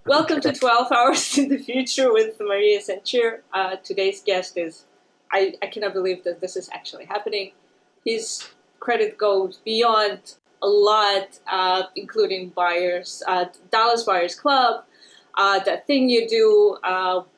Welcome to 12 Hours in the Future with Maria Sanchir. Today's guest is, I cannot believe that this is actually happening. His credit goes beyond a lot, including Dallas Buyers Club, That Thing You Do,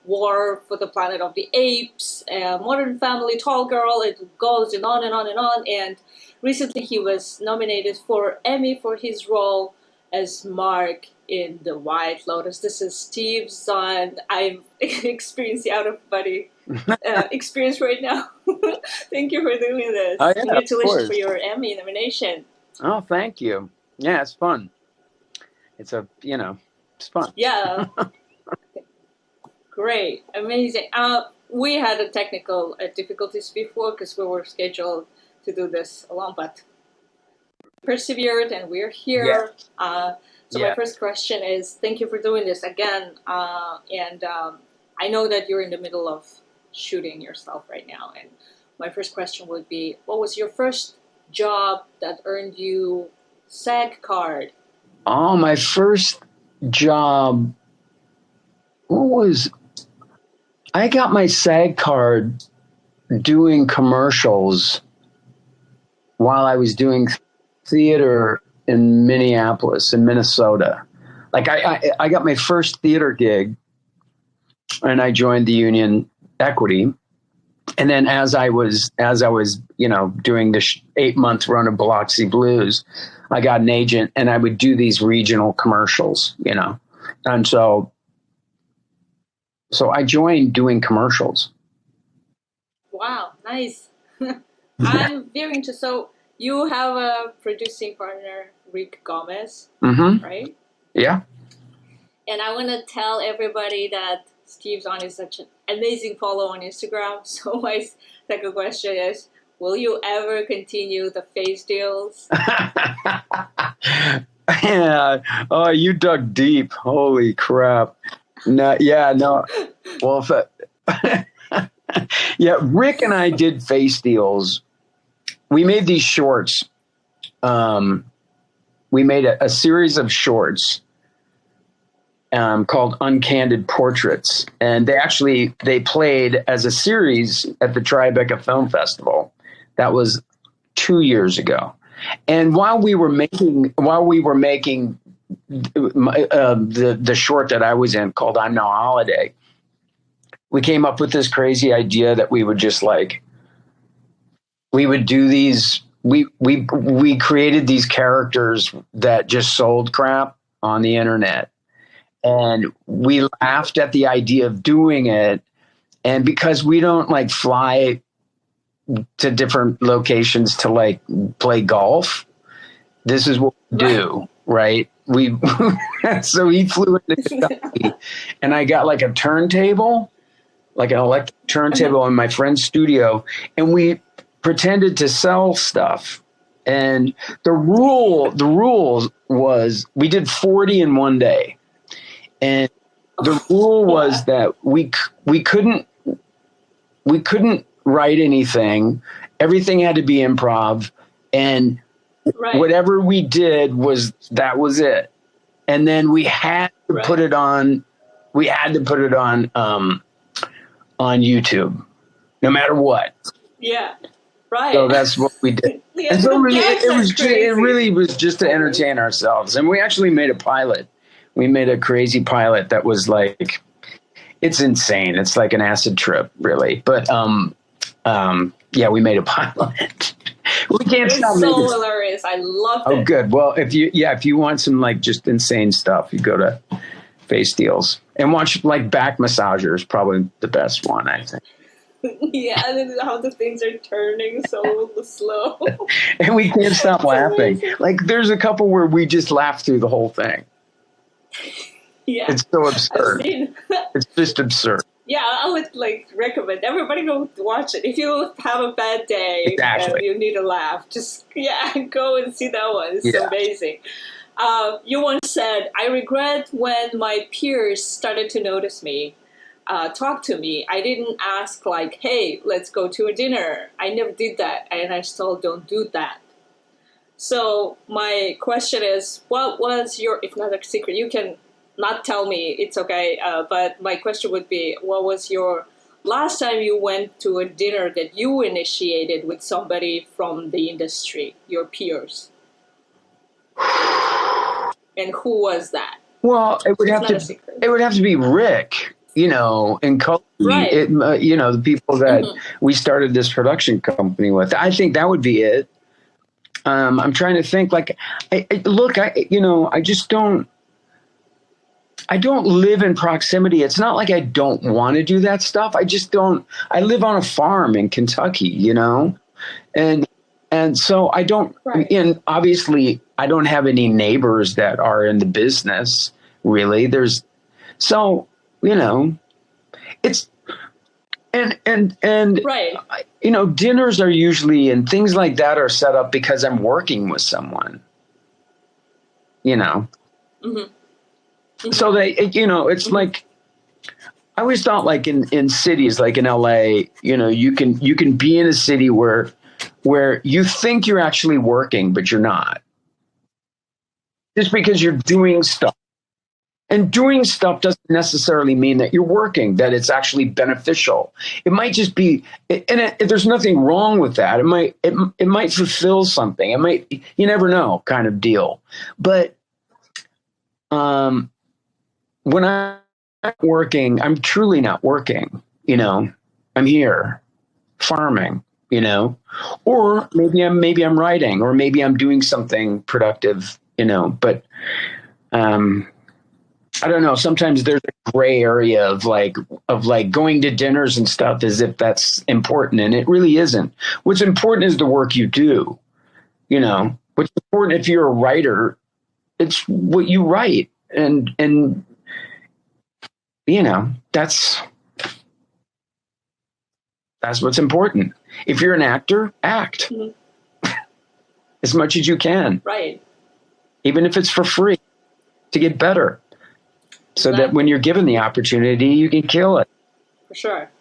War for the Planet of the Apes, Modern Family, Tall Girl, it goes and on and on and on. And recently he was nominated for Emmy for his role as Mark in the White Lotus. This is Steve Zahn. I'm experiencing out-of-body experience right now. Thank you for doing this. Oh, yeah, Congratulations for your Emmy nomination. Oh, thank you. Yeah, it's fun. It's it's fun. Yeah. Great. Amazing. We had a technical difficulties before because we were scheduled to do this alone, but persevered and we're here. Yeah. My first question is, thank you for doing this again. I know that you're in the middle of shooting yourself right now. And my first question would be, what was your first job that earned you SAG card? Oh, my first job. I got my SAG card doing commercials while I was doing theater in Minneapolis, in Minnesota. Like I got my first theater gig and I joined the union Equity. And then as I was, doing the 8-month run of Biloxi Blues, I got an agent and I would do these regional commercials, And so I joined doing commercials. Wow, nice. I'm very interested. So you have a producing partner, Rick Gomez, right? Yeah. And I want to tell everybody that Steve Zahn is such an amazing follow on Instagram. So my second question is, will you ever continue the face deals? Yeah. Oh, you dug deep. Holy crap. No. Well, yeah, Rick and I did face deals. We made these shorts. We made a series of shorts called Uncandid Portraits. And they played as a series at the Tribeca Film Festival. That was 2 years ago. And while we were making the short that I was in called I'm No Holiday, we came up with this crazy idea that we would just we would do these. We created these characters that just sold crap on the internet, and we laughed at the idea of doing it. And because we don't fly to different locations to play golf, this is what we do, right? So he flew into Kentucky, and I got a turntable, an electric turntable in my friend's studio, and we pretended to sell stuff. And the rules was we did 40 in one day. And the rule was that we couldn't write anything. Everything had to be improv, and whatever we did was it. And then we had to put it on. We had to put it on YouTube, no matter what. Yeah. Right. So that's what we did. Yeah, and so it really was just to entertain ourselves. And we actually made a pilot. We made a crazy pilot that was it's insane. It's like an acid trip, really. But yeah, we made a pilot. We can't stop making. It's so hilarious. I love it. Oh, good. Well, if you want some just insane stuff, you go to Face Deals and watch Back Massager is probably the best one, I think. Yeah, and how the things are turning so slow. And we can't stop laughing. There's a couple where we just laugh through the whole thing. Yeah. It's so absurd. It's just absurd. Yeah, I would recommend everybody go watch it. If you have a bad day and you need a laugh, just go and see that one. It's amazing. You once said, I regret when my peers started to notice me. Talk to me. I didn't ask hey, let's go to a dinner. I never did that, and I still don't do that. So my question is, what was your, if not a secret, you can not tell me, it's okay. But my question would be, what was your last time you went to a dinner that you initiated with somebody from the industry, your peers? And who was that? Well, it would have to be Rick, and Cody, Right. the people that we started this production company with. I think that would be it. I'm trying to think. Like, I just don't. I don't live in proximity. It's not like I don't want to do that stuff. I just don't. I live on a farm in Kentucky, and so I don't. Right. And obviously, I don't have any neighbors that are in the business. Really, it's and Right. Dinners are usually and things like that are set up because I'm working with someone. So it's like, I always thought, like in cities, like in LA, you can be in a city where you think you're actually working, but you're not, just because you're doing stuff. And doing stuff doesn't necessarily mean that you're working, that it's actually beneficial. It might just be, and there's nothing wrong with that. It might fulfill something. You never know, kind of deal. But when I'm working, I'm truly not working. I'm here farming. Or maybe I'm writing, or maybe I'm doing something productive. But I don't know. Sometimes there's a gray area of going to dinners and stuff as if that's important, and it really isn't. What's important is the work you do. What's important, if you're a writer, it's what you write, and that's what's important. If you're an actor, act as much as you can, right? Even if it's for free, to get better. So that when you're given the opportunity, you can kill it. For sure.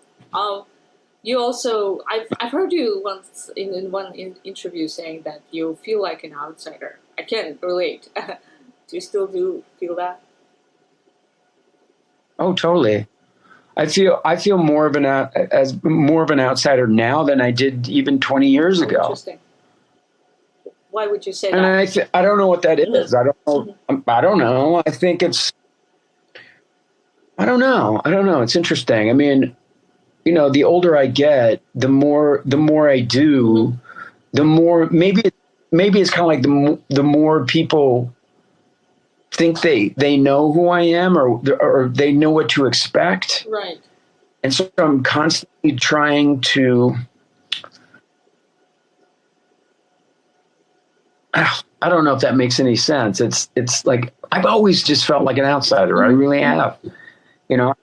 You also, I've heard you once in one interview saying that you feel like an outsider. I can't relate. Do you still feel that? Oh, totally. I feel more of an outsider now than I did even 20 years ago. Interesting. Why would you say that? And I don't know what that is. I don't know. I don't know. I think it's. I don't know. It's interesting. I mean, the older I get, the more I do, the more maybe it's kind of like the more people think they know who I am, or they know what to expect. Right. And so I'm constantly trying to. I don't know if that makes any sense. It's like I've always just felt like an outsider. I really have. And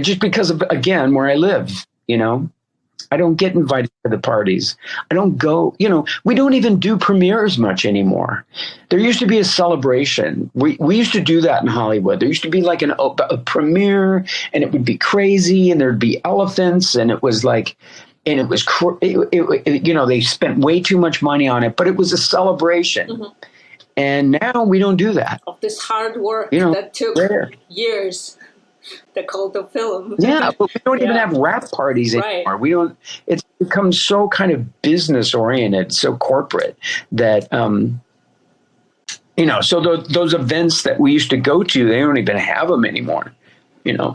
just because of, again, where I live, I don't get invited to the parties. I don't go, we don't even do premieres much anymore. There used to be a celebration. We used to do that in Hollywood. There used to be like a premiere, and it would be crazy, and there'd be elephants, and it was like, and it was, they spent way too much money on it, but it was a celebration. And now we don't do that. Of this hard work that took years, the cult of film. Yeah, but we don't even have rap parties anymore. Right. We don't. It's become so kind of business oriented, so corporate that So those events that we used to go to, they don't even have them anymore. Yeah.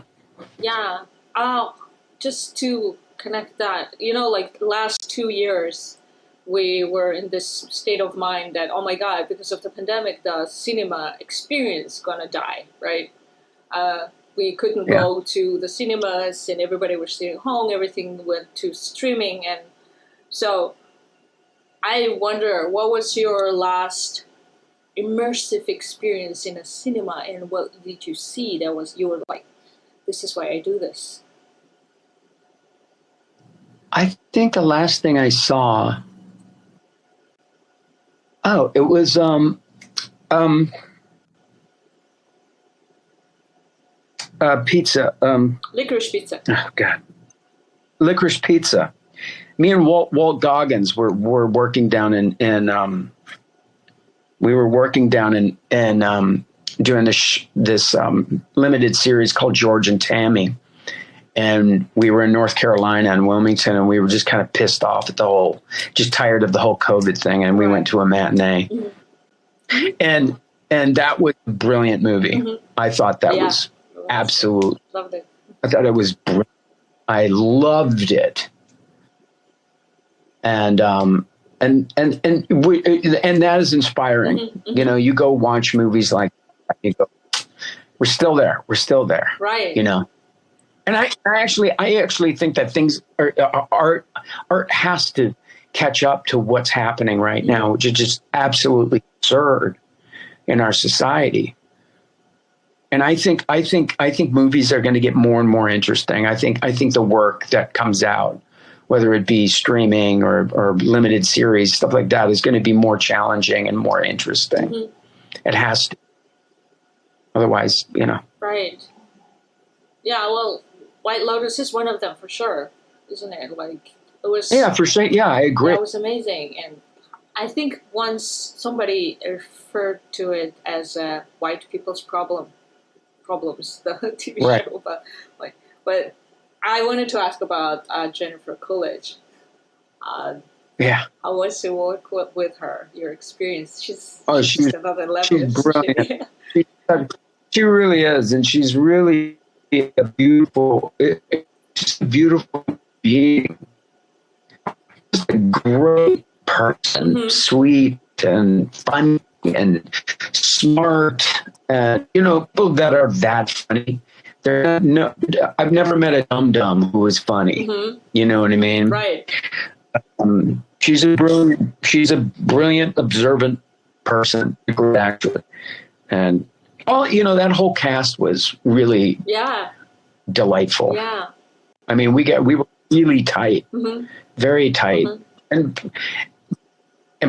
Just to connect that, like last 2 years. We were in this state of mind that, oh my God, because of the pandemic, the cinema experience gonna die, right? We couldn't go to the cinemas, and everybody was staying home. Everything went to streaming, and so I wonder, what was your last immersive experience in a cinema, and what did you see that was you were like, this is why I do this? I think the last thing I saw. Oh, it was pizza. Licorice pizza. Oh God, licorice pizza. Me and Walt Goggins were working down in we were working down in doing this limited series called George and Tammy. And we were in North Carolina and Wilmington, and we were just kind of pissed off at just tired of the whole COVID thing. And we went to a matinee. And that was a brilliant movie. I thought that was absolute. Loved it. I thought it was brilliant. I loved it. And that is inspiring. You know, you go watch movies like that, you go, we're still there. We're still there. Right. You know. And I actually think that art has to catch up to what's happening right now, which is just absolutely absurd in our society. And I think movies are going to get more and more interesting. I think the work that comes out, whether it be streaming or limited series, stuff like that, is going to be more challenging and more interesting. It has to. Otherwise, you know. Right. Yeah, well, White Lotus is one of them for sure, isn't it? Like, it was. Yeah, for sure. Yeah, I agree. That was amazing. And I think once somebody referred to it as white people's problems, the TV show. But I wanted to ask about Jennifer Coolidge. Yeah. How was to work with her? Your experience? She's another level. She's brilliant. She really is, and she's really a beautiful being. Just a great person, sweet and funny and smart. And you know, people that are that funny. I've never met a dum-dum who is funny. You know what I mean? Right. She's a brilliant, observant person, a great actor, and that whole cast was really delightful. Yeah. I mean, we were really tight, very tight, and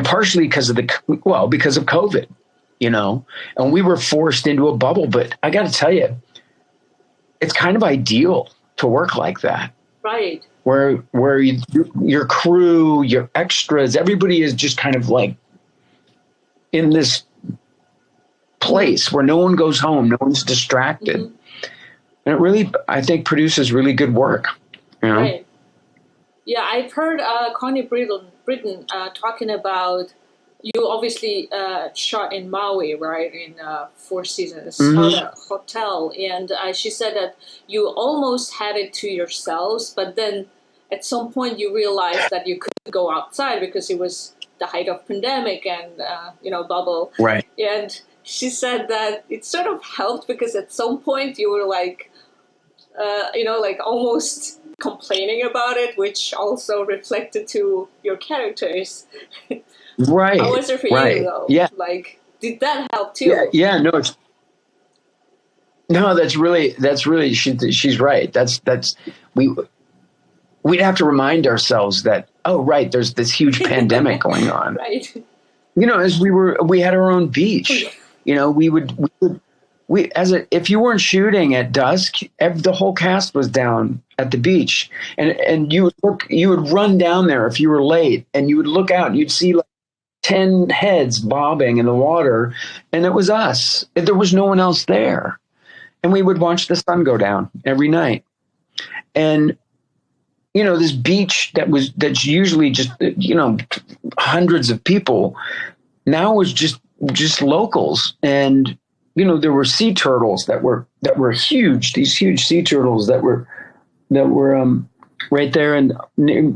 partially because of COVID, you know, and we were forced into a bubble. But I got to tell you, it's kind of ideal to work like that. Right. Where your crew, your extras, everybody is just kind of like in this place where no one goes home, no one's distracted. And it really, I think, produces really good work. You know? Right. Yeah, I've heard Connie Britton talking about, you obviously shot in Maui, right, in 4 seasons, hotel, and she said that you almost had it to yourselves, but then at some point you realized that you couldn't go outside because it was the height of pandemic and, bubble. Right. And she said that it sort of helped because at some point you were like, almost complaining about it, which also reflected to your characters. Right. How was it for you though? Yeah. Like, did that help too? Yeah. That's really she's right. We'd have to remind ourselves that, oh right, there's this huge pandemic going on. Right. You know, as we had our own beach. You know, if you weren't shooting at dusk, the whole cast was down at the beach, and you would run down there if you were late, and you would look out and you'd see like 10 heads bobbing in the water, and it was us. There was no one else there, and we would watch the sun go down every night. And you know, this beach that's usually just hundreds of people now was just locals. And you know, there were sea turtles that were huge, these huge sea turtles that were right there and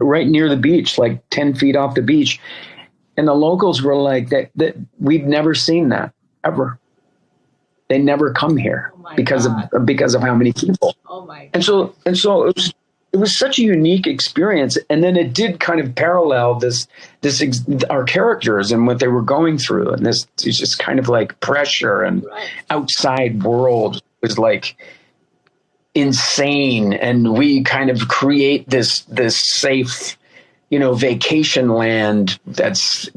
right near the beach, like 10 feet off the beach. And the locals were like that we'd never seen that ever. They never come here because of how many people. Oh my God. And so it was such a unique experience. And then it did kind of parallel our characters and what they were going through. And this is just kind of like pressure and outside world was like insane. And we kind of create this safe, vacation land that's,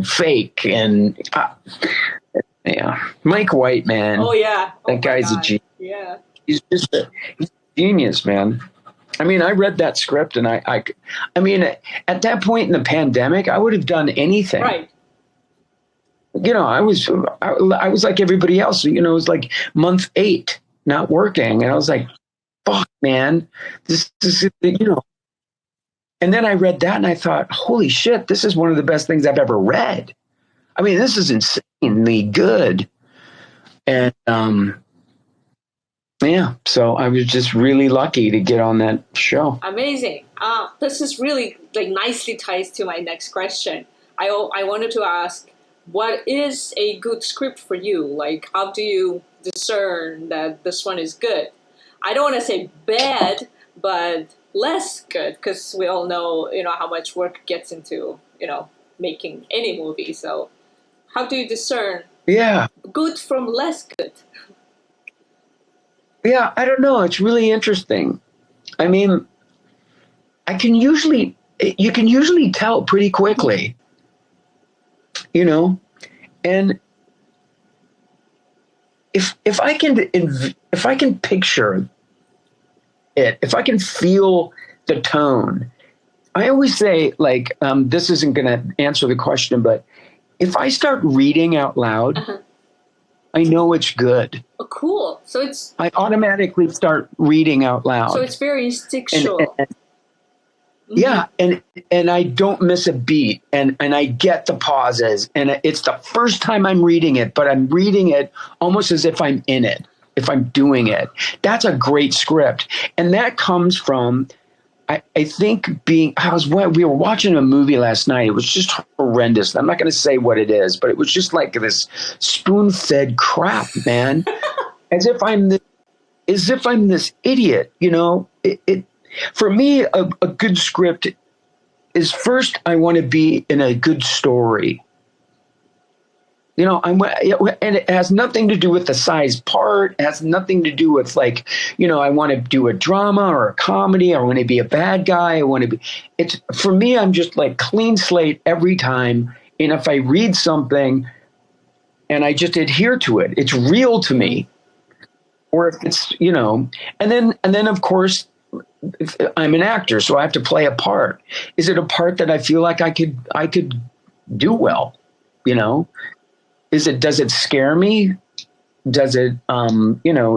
fake. And Mike White, man. Oh yeah. That guy's a genius. Yeah. He's just he's a genius, man. I mean, I read that script and I mean, at that point in the pandemic, I would have done anything. Right. I was like everybody else. It was like month 8 not working, and I was like, fuck, man, this is. And then I read that and I thought, holy shit, this is one of the best things I've ever read. I mean, this is insanely good. And yeah, so I was just really lucky to get on that show. Amazing. This is really like nicely ties to my next question. I wanted to ask, what is a good script for you? Like, how do you discern that this one is good? I don't want to say bad, but less good, because we all know, how much work gets into, making any movie. So how do you discern good from less good? Yeah, I don't know. It's really interesting. I mean, you can usually tell pretty quickly, and if I can picture it, if I can feel the tone, I always say, like, this isn't going to answer the question, but if I start reading out loud, I know it's good. Oh, cool. So I automatically start reading out loud. So it's very instinctual. Yeah, and I don't miss a beat, and I get the pauses, and it's the first time I'm reading it, but I'm reading it almost as if I'm in it, if I'm doing it. That's a great script, and that comes from, I think, we were watching a movie last night. It was just horrendous. I'm not going to say what it is, but it was just like this spoon-fed crap, man. as if I'm this idiot, For me, a good script is, first, I want to be in a good story. And it has nothing to do with the size part. It has nothing to do with, like, I want to do a drama or a comedy. I want to be a bad guy. For me, I'm just like clean slate every time. And if I read something and I just adhere to it, it's real to me. Or if it's, and then of course, if I'm an actor, so I have to play a part. Is it a part that I feel like I could do well? Does it scare me? Does it,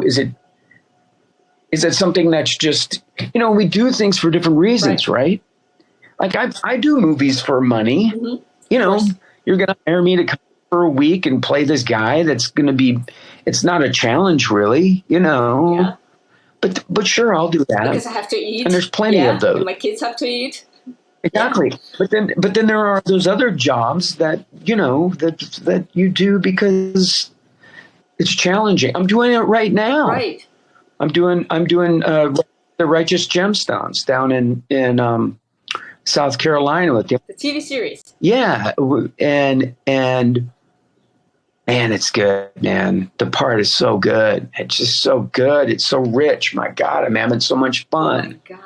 is it something that's just, we do things for different reasons, right? Like I do movies for money. Mm-hmm. You're going to hire me to come for a week and play this guy that's going to be, it's not a challenge really, Yeah. But sure, I'll do that. Because I have to eat. And there's plenty of those. And my kids have to eat. Exactly. Yeah. But then there are those other jobs that, that you do because it's challenging. I'm doing it right now. Right. I'm doing The Righteous Gemstones down in South Carolina with the TV series. Yeah. And man, it's good, man. The part is so good. It's just so good. It's so rich. My God, I'm having so much fun. Oh my God.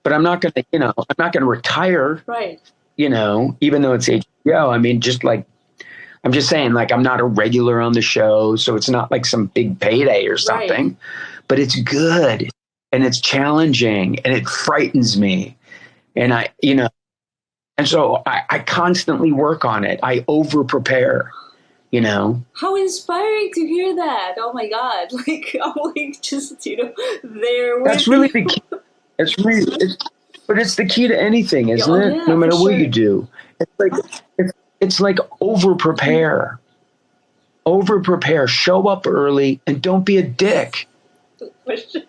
But I'm not gonna retire. Right. Even though it's HBO. I mean, I'm just saying, like, I'm not a regular on the show, so it's not like some big payday or something. Right. But it's good and it's challenging and it frightens me. And and so I constantly work on it. I over prepare. How inspiring to hear that. Oh my God. Like, I'm like just, there with That's really the key. But it's the key to anything, isn't it? Yeah, no matter what you do. It's like over prepare. Over prepare. Show up early and don't be a dick. For sure.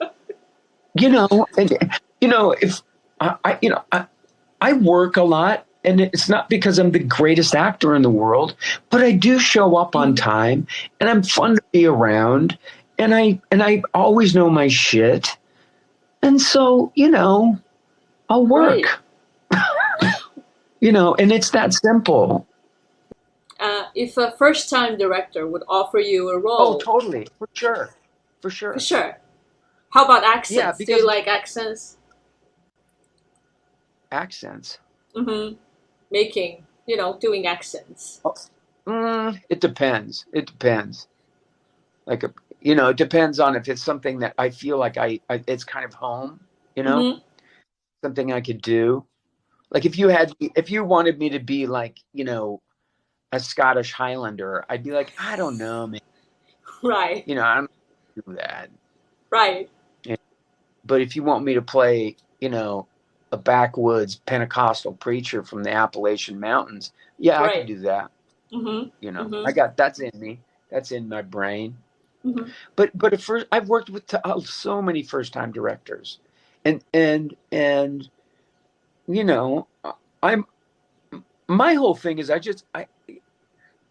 If I work a lot. And it's not because I'm the greatest actor in the world, but I do show up on time, and I'm fun to be around, and I always know my shit, and so I'll work, right. And it's that simple. If a first-time director would offer you a role, oh, totally, for sure. How about accents? Yeah, do you like accents? Accents. Mm-hmm. Doing accents. It depends. Like, it depends on if it's something that I feel like it's kind of home, mm-hmm. Something I could do. Like if you wanted me to be like, a Scottish Highlander, I'd be like, I don't know, man. Right. You know, I'm not gonna do that. Right. Yeah. But if you want me to play, you know, a backwoods Pentecostal preacher from the Appalachian Mountains, yeah, I could Right. do that. Mhm. You know, I Mhm. got that's in me. That's in my brain. Mhm. But at first, I've worked with so many first time directors, and you know, I'm my whole thing is I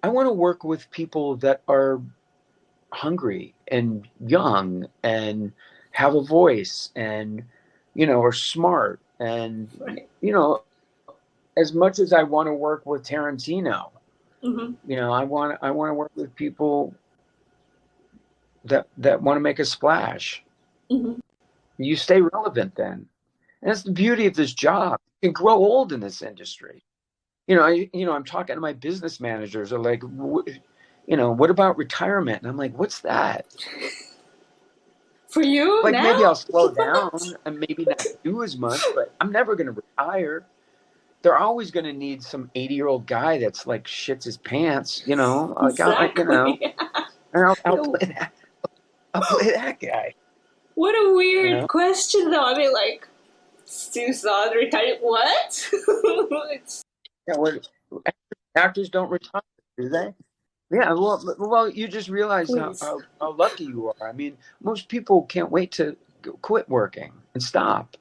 want to work with people that are hungry and young and have a voice and you know are smart and Right. you know as much as I want to work with Tarantino, Mhm. you know, I want to work with people that want to make a splash. Mhm. You stay relevant then. And that's the beauty of this job. You can grow old in this industry. I'm talking to my business managers are like, what about retirement? And I'm like, what's that? For you Like now? maybe I'll slow What? down and maybe not do as much, but I'm never going to retire. They're always going to need some 80-year-old guy that's like shits his pants, like Exactly. and I'll play that. I'll play that guy. What a You weird know, question, though. I mean, like, Steven Zahn retired. What? It's yeah, actors don't retire, do they? Yeah, well, you just realize please. how lucky you are. I mean, most people can't wait to quit working and stop.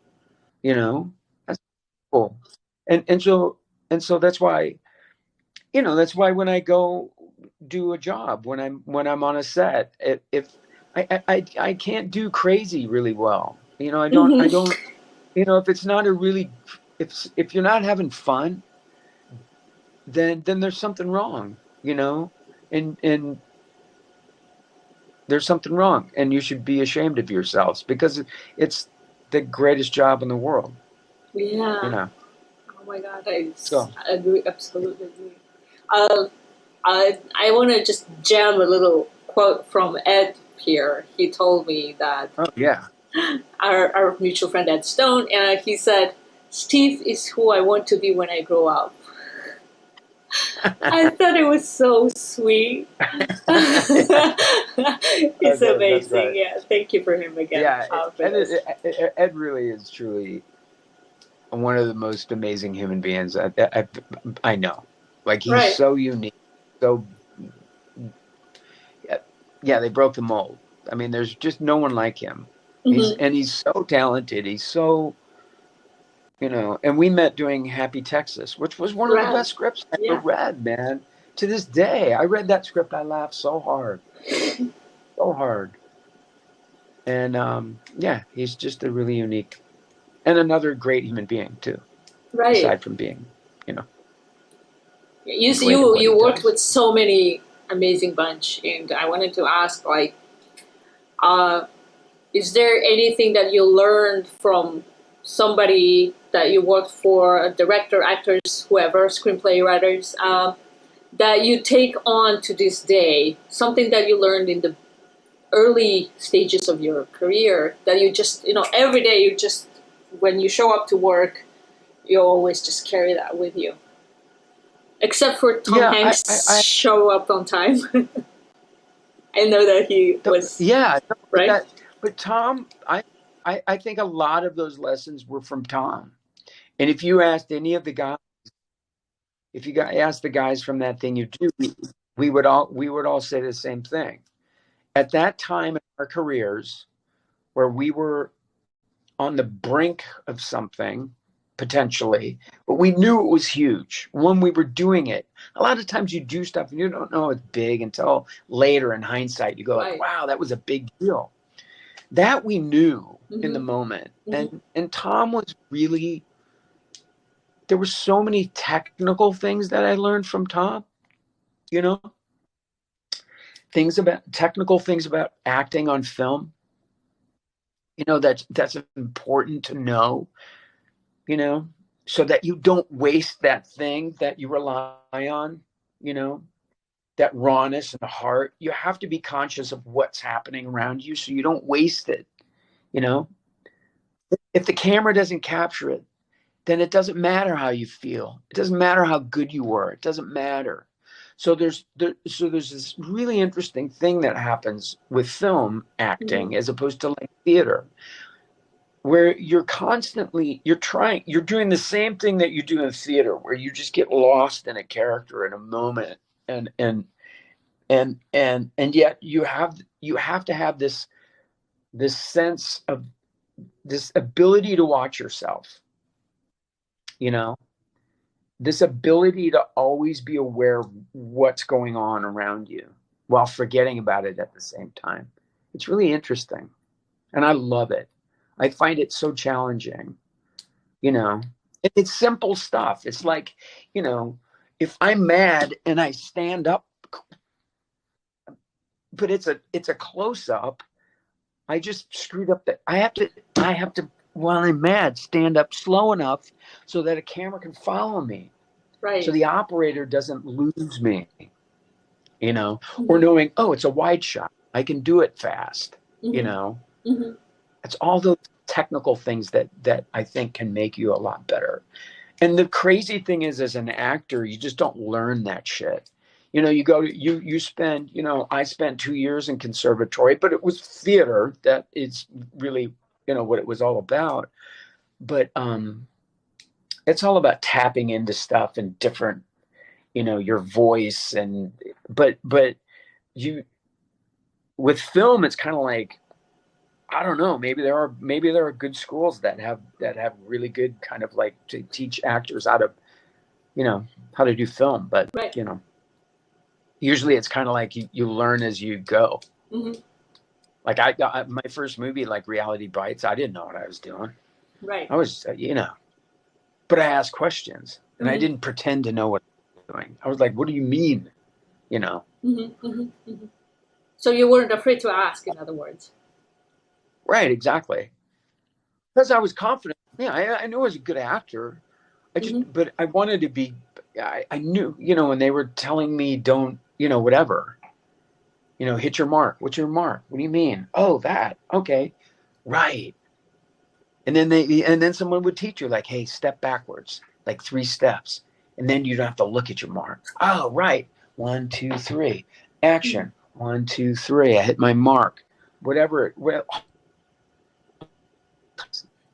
That's cool. And so that's why when I go do a job when I'm on a set, if I can't do crazy really well. I Hmm. don't. If it's not a really if you're not having fun, then there's something wrong. And there's something wrong, and you should be ashamed of yourselves because it's the greatest job in the world. You Yeah. know. Oh my God, So, I agree. Absolutely agree. Uh, I want to just jam a little quote from Ed here. He told me that oh yeah. our mutual friend Ed Stone, and he said, "Steve is who I want to be when I grow up." I thought it was so sweet. He's Okay, that's amazing. right. Yeah, thank you for him again Yeah, for this. Ed really is truly one of the most amazing human beings I know. Like he's Right. so unique, so yeah. They broke the mold. I mean, there's just no one like him. Hmm. He's so talented. He's so and we met doing Happy Texas, which was one of the Right. best scripts I ever Yeah. read, man. To this day, I read that script, I laughed so hard, so hard. And yeah, he's just a really unique and another great human being too, Right. aside from being, you know, You great at what he you worked does. with so many amazing bunch, and I wanted to ask, like, uh, is there anything that you learned from somebody that you worked for, a director, actors, whoever, screenplay writers, that you take on to this day? Something that you learned in the early stages of your career that you just, every day you just, when you show up to work, you always just carry that with you. Except for Tom Yeah, Hanks show up on time. I know that he was, yeah, no, right? but Tom, I think a lot of those lessons were from Tom. And if you asked any of the guys, if you got asked the guys from That Thing You Do, we would all say the same thing. At that time in our careers, where we were on the brink of something potentially, but we knew it was huge when we were doing it. A lot of times you do stuff and you don't know it's big until later in hindsight. You go like, Right. wow, that was a big deal. That we knew in the Mm-hmm. moment. Mm-hmm. And Tom was really, there were so many technical things that I learned from Tom, you know, technical things about acting on film, that's important to know, you know, so that you don't waste that thing that you rely on, you know, that rawness and the heart. You have to be conscious of what's happening around you so you don't waste it, you know. If the camera doesn't capture it, then it doesn't matter how you feel. It doesn't matter how good you were. It doesn't matter. So there's this really interesting thing that happens with film acting as opposed to like theater, where you're doing the same thing that you do in theater, where you just get lost in a character in a moment, and yet you have to have this sense of this ability to watch yourself, you know, this ability to always be aware of what's going on around you while forgetting about it at the same time. It's really interesting, and I love it. I find it so challenging, you know. It's simple stuff. It's like, you know, if I'm mad and I stand up, but it's a close up, I just screwed up that I have to while I'm mad stand up slow enough so that a camera can follow me. Right. So the operator doesn't lose me, you know, or knowing, oh, it's a wide shot, I can do it fast, you know. It's all those technical things that I think can make you a lot better. And the crazy thing is, as an actor, you just don't learn that shit. You know, you spend, you know, I spent 2 years in conservatory, but it was theater. That is really, you know, what it was all about. But it's all about tapping into stuff and different, you know, your voice but you, with film, it's kind of like, I don't know, maybe there are good schools that have really good kind of like to teach actors how to, you know, how to do film, but right. You know, usually it's kind of like you learn as you go. Like I got my first movie, like Reality Bites, I didn't know what I was doing. Right. I was, you know, but I asked questions and I didn't pretend to know what I was doing. I was like, what do you mean? You know? So you weren't afraid to ask, in other words. Right, exactly. Because I was confident. Yeah, I knew I was a good actor. But I wanted to be, I knew, you know, when they were telling me don't, you know, whatever, you know, hit your mark. What's your mark? What do you mean? Oh, that. Okay. Right. And then someone would teach you like, hey, step backwards, like 3 steps. And then you don't have to look at your mark. Oh, right. 1, 2, 3. Action. 1, 2, 3. I hit my mark. Whatever.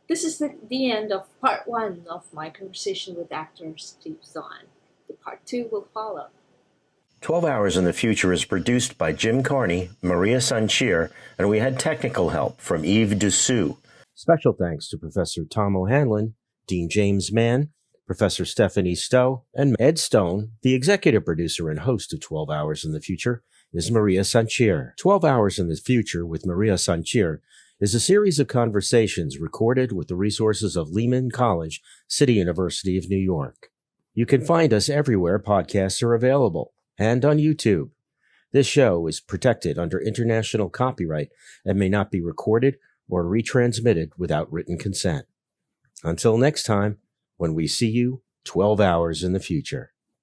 This is the end of part 1 of my conversation with actor Steven Zahn. The part 2 will follow. 12 Hours in the Future is produced by Jim Carney, Maria Sanchir, and we had technical help from Yves Dessous. Special thanks to Professor Tom O'Hanlon, Dean James Mann, Professor Stephanie Stowe, and Ed Stone. The executive producer and host of 12 Hours in the Future is Maria Sanchir. 12 Hours in the Future with Maria Sanchir is a series of conversations recorded with the resources of Lehman College, City University of New York. You can find us everywhere podcasts are available and on YouTube. This show is protected under international copyright and may not be recorded or retransmitted without written consent. Until next time, when we see you 12 hours in the future.